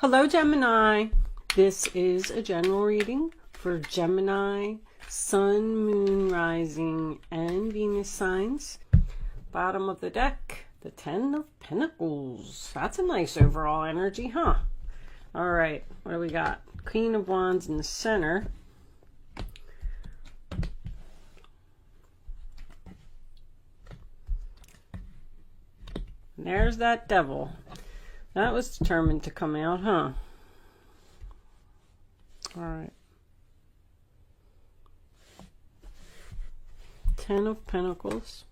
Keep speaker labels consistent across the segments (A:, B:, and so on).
A: Hello, Gemini. This is a general reading for Gemini, Sun, Moon, Rising, and Venus signs. Bottom of the deck, the Ten of Pentacles. That's a nice overall energy, huh? All right, what do we got? Queen of Wands in the center. And there's that Devil. That was determined to come out, huh? All right. Ten of Pentacles.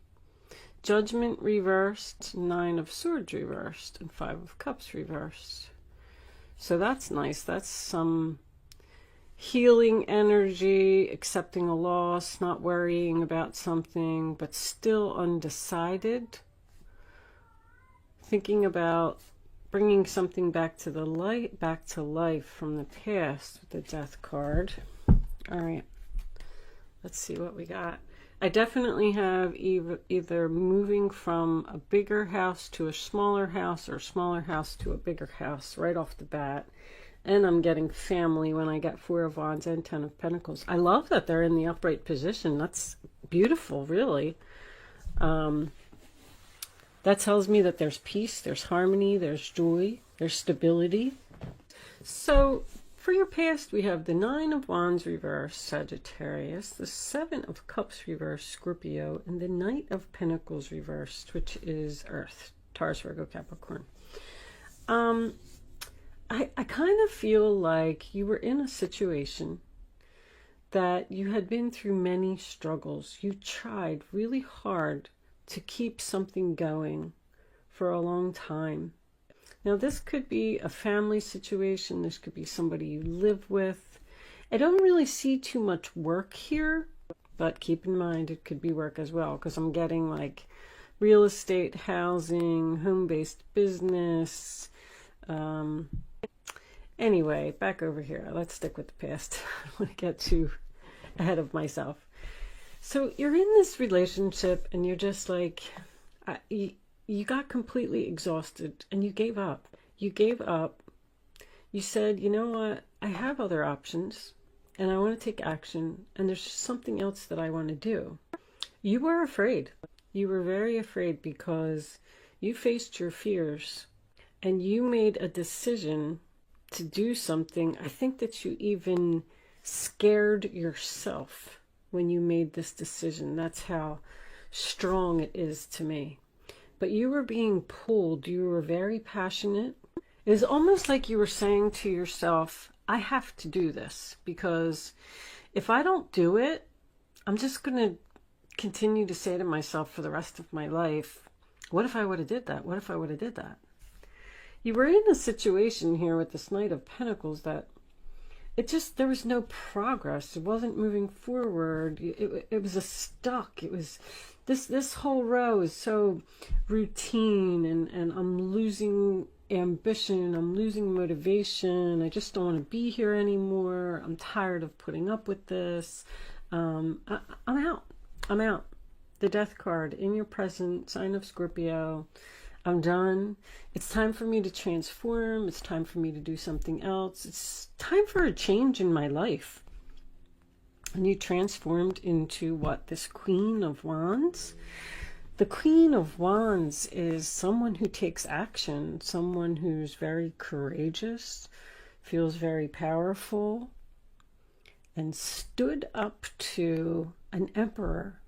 A: Judgment reversed. Nine of Swords reversed. And Five of Cups reversed. So that's nice. That's some healing energy, accepting a loss, not worrying about something, but still undecided. Thinking about bringing something back to the light, back to life from the past with the Death card. All right, let's see what we got. I definitely have either moving from a bigger house to a smaller house, or a smaller house to a bigger house right off the bat. And I'm getting family when I get Four of Wands and Ten of Pentacles. I love that they're in the upright position. That's beautiful, really. That tells me that there's peace, there's harmony, there's joy, there's stability. So for your past, we have the Nine of Wands reversed, Sagittarius, the Seven of Cups reversed, Scorpio, and the Knight of Pentacles reversed, which is Earth, Taurus, Virgo, Capricorn. I kind of feel like you were in a situation that you had been through many struggles. You tried really hard to keep something going for a long time. Now, this could be a family situation. This could be somebody you live with. I don't really see too much work here, but keep in mind it could be work as well, because I'm getting like real estate, housing, home-based business. Anyway, back over here. Let's stick with the past. I don't want to get too ahead of myself. So you're in this relationship and you're just like, you got completely exhausted and you gave up. You gave up. You said, you know what? I have other options and I want to take action, and there's just something else that I want to do. You were afraid. You were very afraid because you faced your fears and you made a decision to do something. I think that you even scared yourself when you made this decision. That's how strong it is to me. But you were being pulled. You were very passionate. It was almost like you were saying to yourself, I have to do this, because if I don't do it, I'm just going to continue to say to myself for the rest of my life, what if I would have did that? What if I would have did that? You were in a situation here with this Knight of Pentacles that there was no progress. It wasn't moving forward. It was a stuck. It was this whole row is so routine, and I'm losing ambition. I'm losing motivation. I just don't want to be here anymore. I'm tired of putting up with this. I'm out. I'm out. The Death card in your present, sign of Scorpio. I'm done. It's time for me to transform. It's time for me to do something else. It's time for a change in my life. And you transformed into what? This Queen of Wands? The Queen of Wands is someone who takes action, someone who's very courageous, feels very powerful, and stood up to an emperor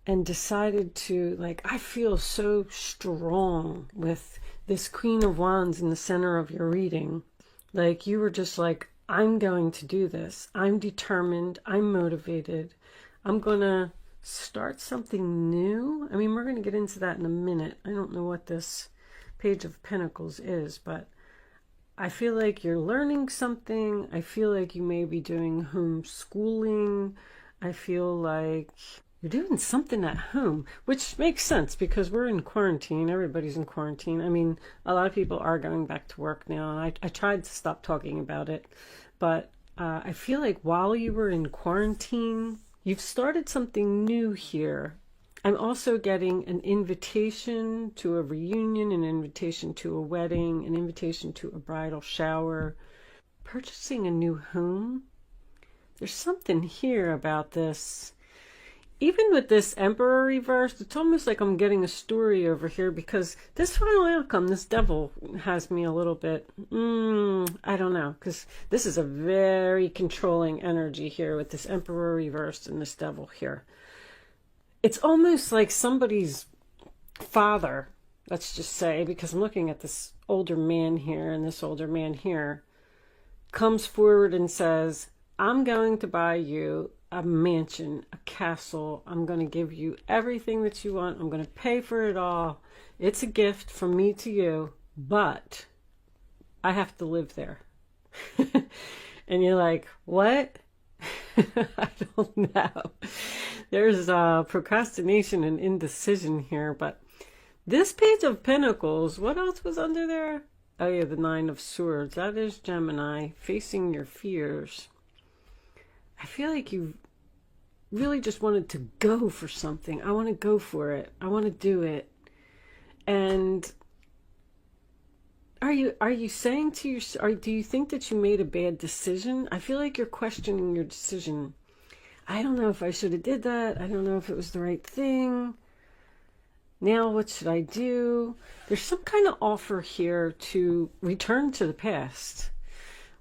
A: and decided to, like, I feel so strong with this Queen of Wands in the center of your reading. Like, you were just like, I'm going to do this. I'm determined. I'm motivated. I'm going to start something new. I mean, we're going to get into that in a minute. I don't know what this Page of Pentacles is, but I feel like you're learning something. I feel like you may be doing homeschooling. I feel like you're doing something at home, which makes sense because we're in quarantine. Everybody's in quarantine. I mean, a lot of people are going back to work now, and I tried to stop talking about it, but I feel like while you were in quarantine, you've started something new here. I'm also getting an invitation to a reunion, an invitation to a wedding, an invitation to a bridal shower, purchasing a new home. There's something here about this. Even with this Emperor reversed, it's almost like I'm getting a story over here, because this final outcome, this devil, has me a little bit, I don't know, because this is a very controlling energy here with this Emperor reversed and this devil here. It's almost like somebody's father, let's just say, because I'm looking at this older man here, and this older man here comes forward and says, I'm going to buy you a mansion, a castle. I'm going to give you everything that you want. I'm going to pay for it all. It's a gift from me to you, but I have to live there. And you're like, what? I don't know. There's procrastination and indecision here, but this Page of Pentacles, what else was under there? Oh yeah, the Nine of Swords. That is Gemini, facing your fears. I feel like you really just wanted to go for something. I want to go for it. I want to do it. And are you saying to yourself, do you think that you made a bad decision? I feel like you're questioning your decision. I don't know if I should have did that. I don't know if it was the right thing. Now what should I do? There's some kind of offer here to return to the past.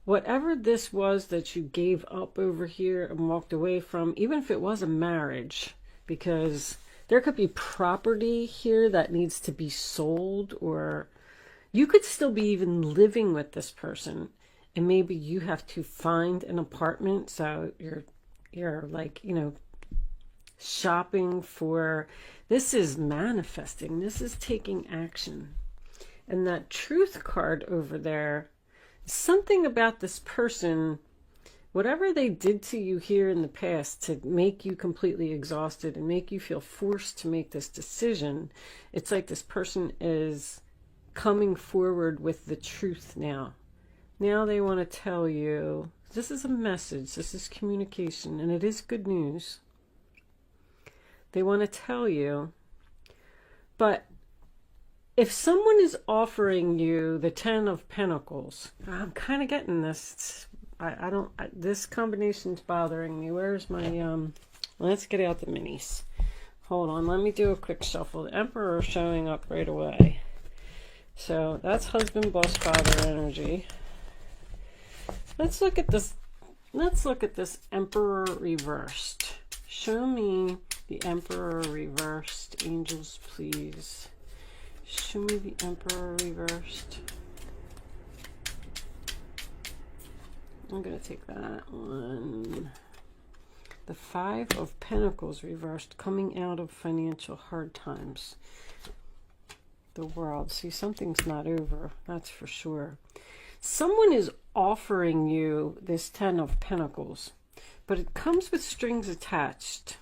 A: Whatever this was that you gave up over here and walked away from, even if it was a marriage, because there could be property here that needs to be sold, or you could still be even living with this person, and maybe you have to find an apartment. So you're like, you know, shopping for, this is manifesting, this is taking action. And that Truth card over there, something about this person, whatever they did to you here in the past to make you completely exhausted and make you feel forced to make this decision, it's like this person is coming forward with the truth now. Now they want to tell you, this is a message, this is communication, and it is good news. They want to tell you, but if someone is offering you the Ten of Pentacles, I'm kind of getting this. This combination's bothering me. Where's my, let's get out the minis. Hold on, let me do a quick shuffle. The Emperor showing up right away. So that's husband, boss, father energy. Let's look at this. Let's look at this Emperor reversed. Show me the Emperor reversed. Angels, please. Show me the Emperor reversed. I'm going to take that one. The Five of Pentacles reversed, coming out of financial hard times. The World. See, something's not over, that's for sure. Someone is offering you this Ten of Pentacles, but it comes with strings attached.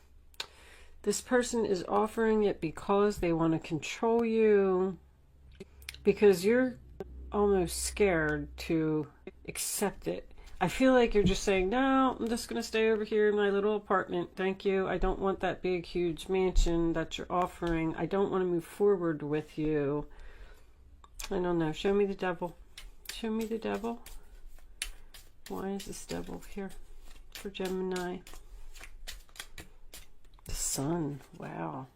A: This person is offering it because they want to control you, because you're almost scared to accept it. I feel like you're just saying, no, I'm just going to stay over here in my little apartment. Thank you. I don't want that big, huge mansion that you're offering. I don't want to move forward with you. I don't know. Show me the devil. Show me the devil. Why is this devil here for Gemini? The Sun. Wow.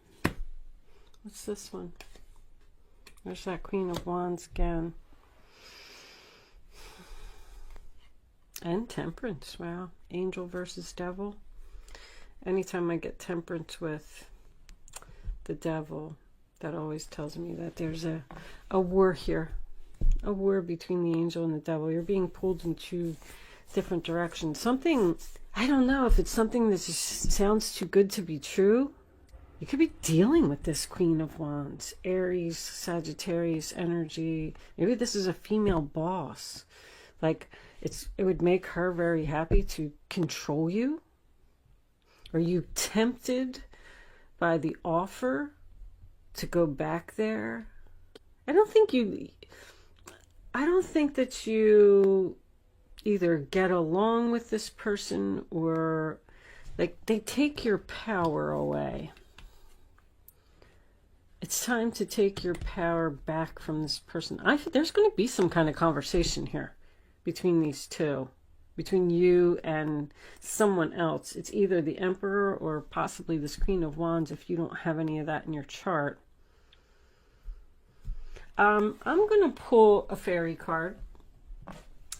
A: What's this one? There's that Queen of Wands again. And Temperance. Wow. Angel versus devil. Anytime I get Temperance with the devil, that always tells me that there's a war here. A war between the angel and the devil. You're being pulled in two different directions. Something, I don't know if it's something that just sounds too good to be true. You could be dealing with this Queen of Wands. Aries, Sagittarius energy. Maybe this is a female boss. Like, it would make her very happy to control you. Are you tempted by the offer to go back there? I don't think that you either get along with this person, or like they take your power away. It's time to take your power back from this person. There's going to be some kind of conversation here between these two, between you and someone else. It's either the Emperor or possibly this Queen of Wands if you don't have any of that in your chart. I'm going to pull a fairy card.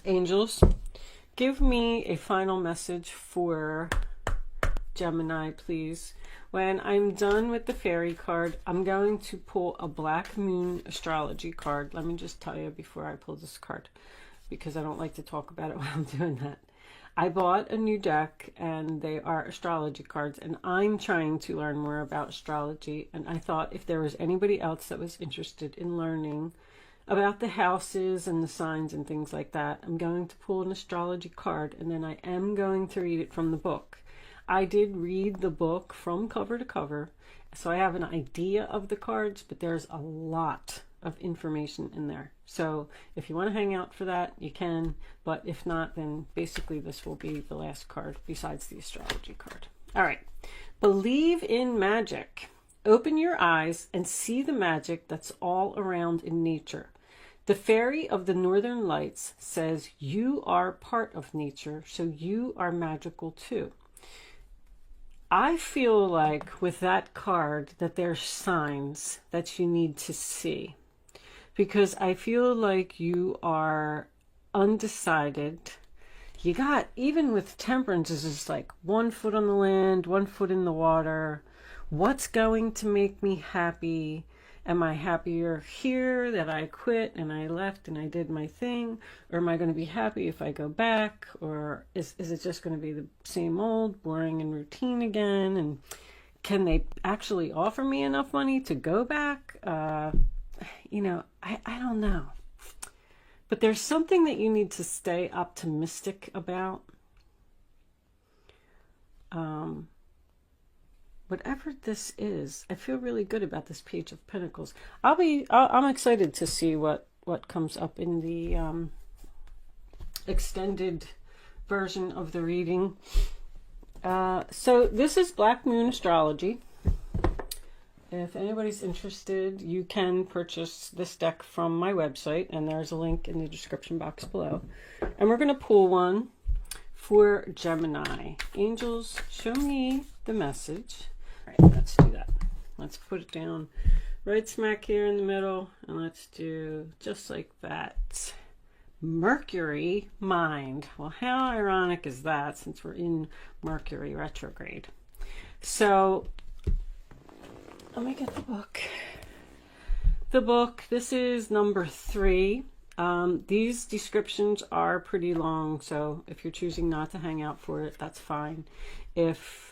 A: Angels, give me a final message for Gemini, please. When I'm done with the fairy card, I'm going to pull a black moon astrology card. Let me just tell you before I pull this card, because I don't like to talk about it while I'm doing that. I bought a new deck, and they are astrology cards, and I'm trying to learn more about astrology, and I thought if there was anybody else that was interested in learning about the houses and the signs and things like that, I'm going to pull an astrology card, and then I am going to read it from the book. I did read the book from cover to cover, so I have an idea of the cards, but there's a lot of information in there. So if you want to hang out for that, you can, but if not, then basically this will be the last card besides the astrology card. All right. Believe in magic. Open your eyes and see the magic that's all around in nature. The fairy of the northern lights says you are part of nature, so you are magical too. I feel like with that card that there's signs that you need to see, because I feel like you are undecided. You got, even with temperance, is just like 1 foot on the land, 1 foot in the water. What's going to make me happy? Am I happier here that I quit and I left and I did my thing? Or am I going to be happy if I go back? Or is it just going to be the same old, boring and routine again? And can they actually offer me enough money to go back? You know, I don't know. But there's something that you need to stay optimistic about. Whatever this is, I feel really good about this Page of Pentacles. I'm excited to see what comes up in the extended version of the reading. So this is Black Moon Astrology. If anybody's interested, you can purchase this deck from my website, and there's a link in the description box below. And we're going to pull one for Gemini. Angels, show me the message. All right, let's do that. Let's put it down right smack here in the middle, and let's do just like that. Mercury mind. Well, how ironic is that, since we're in Mercury retrograde? So let me get the book. The book, this is number 3. These descriptions are pretty long, so if you're choosing not to hang out for it, that's fine. If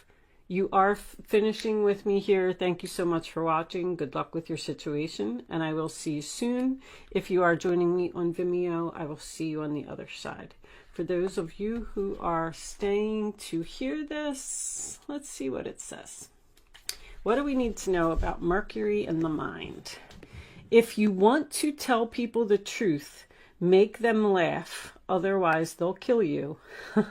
A: you are finishing with me here, thank you so much for watching. Good luck with your situation, and I will see you soon. If you are joining me on Vimeo, I will see you on the other side. For those of you who are staying to hear this, let's see what it says. What do we need to know about Mercury and the mind? If you want to tell people the truth, make them laugh, otherwise they'll kill you.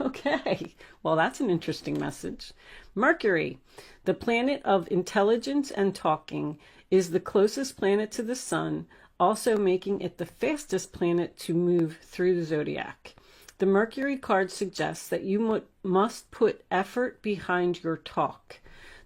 A: Okay, well, that's an interesting message. Mercury, the planet of intelligence and talking, is the closest planet to the sun, also making it the fastest planet to move through the zodiac. The Mercury card suggests that you must put effort behind your talk.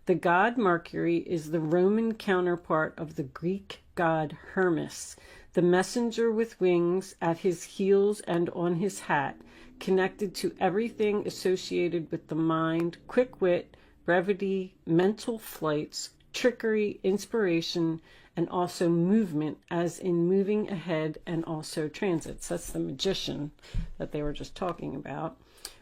A: The god Mercury is the Roman counterpart of the Greek god Hermes, the messenger with wings at his heels and on his hat, connected to everything associated with the mind, quick wit, brevity, mental flights, trickery, inspiration, and also movement, as in moving ahead, and also transits. That's the magician that they were just talking about.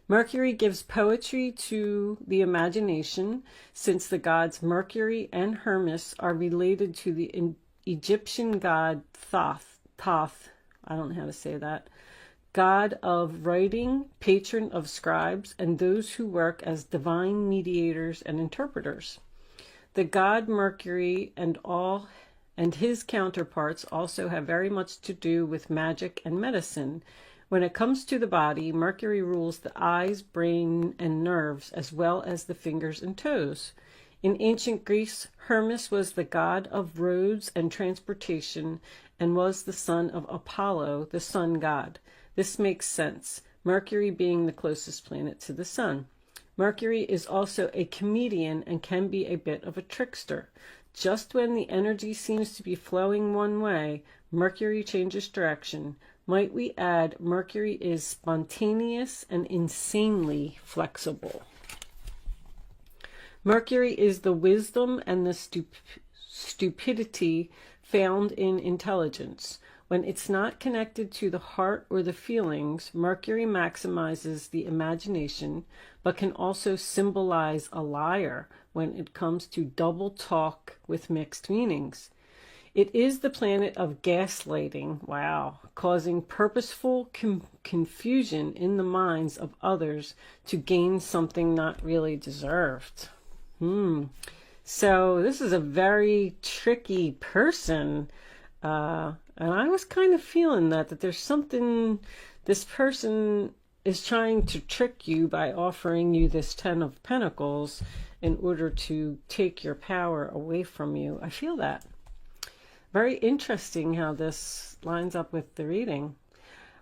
A: Mercury gives poetry to the imagination, since the gods Mercury and Hermes are related to the Egyptian god Thoth, I don't know how to say that, god of writing, patron of scribes, and those who work as divine mediators and interpreters. The god Mercury and his counterparts also have very much to do with magic and medicine. When it comes to the body, Mercury rules the eyes, brain, and nerves, as well as the fingers and toes. In ancient Greece, Hermes was the god of roads and transportation and was the son of Apollo, the sun god. This makes sense, Mercury being the closest planet to the sun. Mercury is also a comedian and can be a bit of a trickster. Just when the energy seems to be flowing one way, Mercury changes direction. Might we add, Mercury is spontaneous and insanely flexible. Mercury is the wisdom and the stupidity found in intelligence. When it's not connected to the heart or the feelings, Mercury maximizes the imagination, but can also symbolize a liar when it comes to double talk with mixed meanings. It is the planet of gaslighting, wow, causing purposeful confusion in the minds of others to gain something not really deserved. So this is a very tricky person. And I was kind of feeling that there's something, this person is trying to trick you by offering you this 10 of Pentacles in order to take your power away from you. I feel that. Very interesting how this lines up with the reading.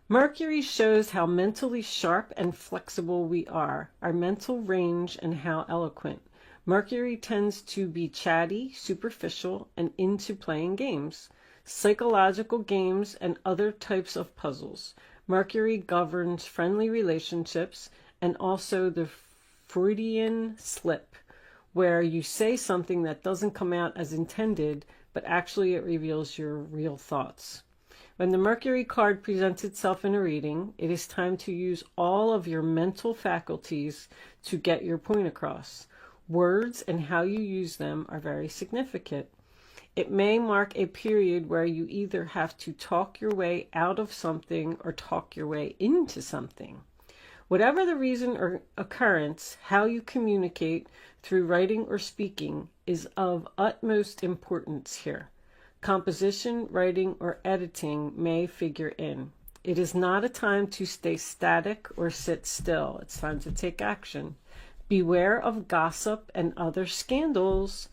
A: Mercury shows how mentally sharp and flexible we are, our mental range, and how eloquent. Mercury tends to be chatty, superficial, and into playing games, psychological games, and other types of puzzles. Mercury governs friendly relationships and also the Freudian slip, where you say something that doesn't come out as intended, but actually it reveals your real thoughts. When the Mercury card presents itself in a reading, it is time to use all of your mental faculties to get your point across. Words and how you use them are very significant. It may mark a period where you either have to talk your way out of something or talk your way into something. Whatever the reason or occurrence, how you communicate through writing or speaking is of utmost importance here. Composition, writing, or editing may figure in. It is not a time to stay static or sit still. It's time to take action. Beware of gossip and other scandals.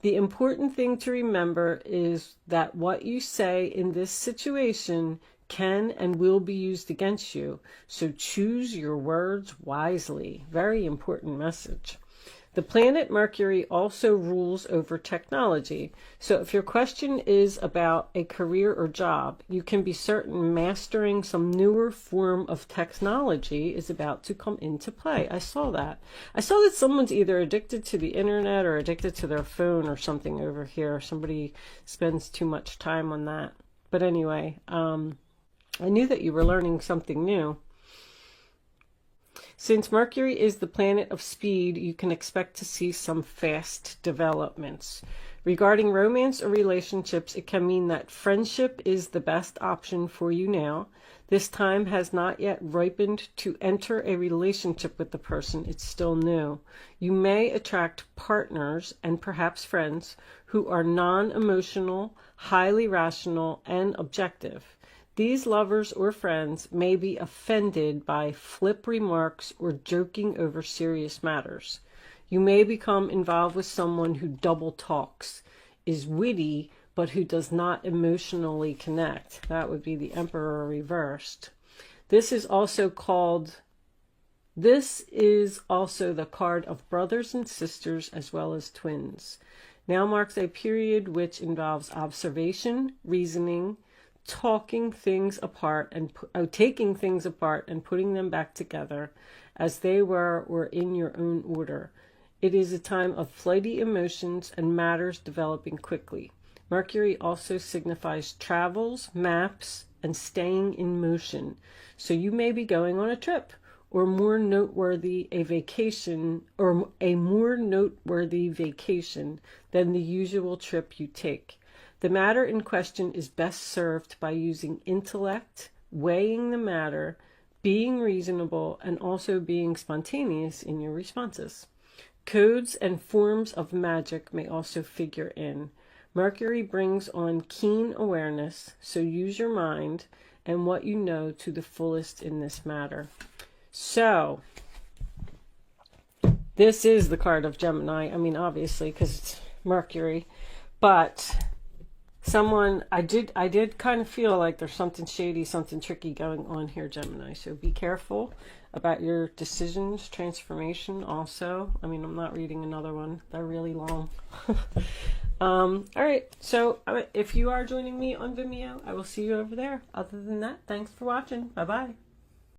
A: The important thing to remember is that what you say in this situation can and will be used against you. So choose your words wisely. Very important message. The planet Mercury also rules over technology. So if your question is about a career or job, you can be certain mastering some newer form of technology is about to come into play. I saw that. I saw that someone's either addicted to the internet or addicted to their phone or something over here. Somebody spends too much time on that. But anyway, I knew that you were learning something new. Since Mercury is the planet of speed, you can expect to see some fast developments. Regarding romance or relationships, it can mean that friendship is the best option for you now. This time has not yet ripened to enter a relationship with the person. It's still new. You may attract partners and perhaps friends who are non-emotional, highly rational, and objective. These lovers or friends may be offended by flip remarks or joking over serious matters. You may become involved with someone who double talks, is witty, but who does not emotionally connect. That would be the Emperor reversed. This is also the card of brothers and sisters as well as twins. Now marks a period which involves observation, reasoning, taking things apart and putting them back together as they were or in your own order. It is a time of flighty emotions and matters developing quickly. Mercury also signifies travels, maps, and staying in motion. So you may be going on a trip or a more noteworthy vacation than the usual trip you take. The matter in question is best served by using intellect, weighing the matter, being reasonable, and also being spontaneous in your responses. Codes and forms of magic may also figure in. Mercury brings on keen awareness, so use your mind and what you know to the fullest in this matter. So, This is the card of Gemini. I mean, obviously, because it's Mercury. But someone, I did kind of feel like there's something shady, something tricky going on here, Gemini. So be careful about your decisions, transformation also. I mean, I'm not reading another one. They're really long. All right. So if you are joining me on Vimeo, I will see you over there. Other than that, thanks for watching. Bye-bye.